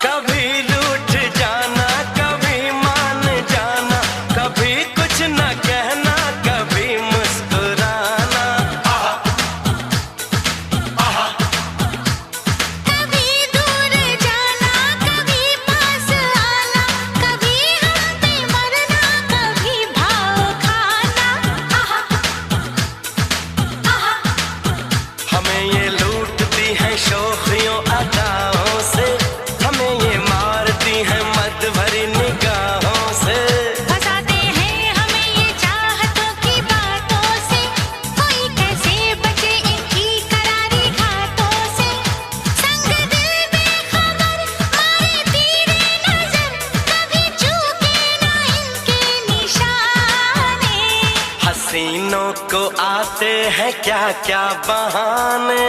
कभी रूठ जाना, कभी मान जाना, कभी कुछ न कहना, कभी मुस्कुराना। कभी दूर जाना, कभी पास आना, कभी हम पे मरना, कभी भाव खाना। हमें ये लूटती है शोखियों अदाओं से, हमें ये मारती है मद भरी निगाहों से। फंसाते हैं हमें ये चाहतों की बातों से, कोई कैसे बचे इनकी करारी घातों से। संग दिल बेखबर मारे तीरे नजर, कभी चूके ना इनके निशाने। हसीनों को आते हैं क्या क्या बहाने।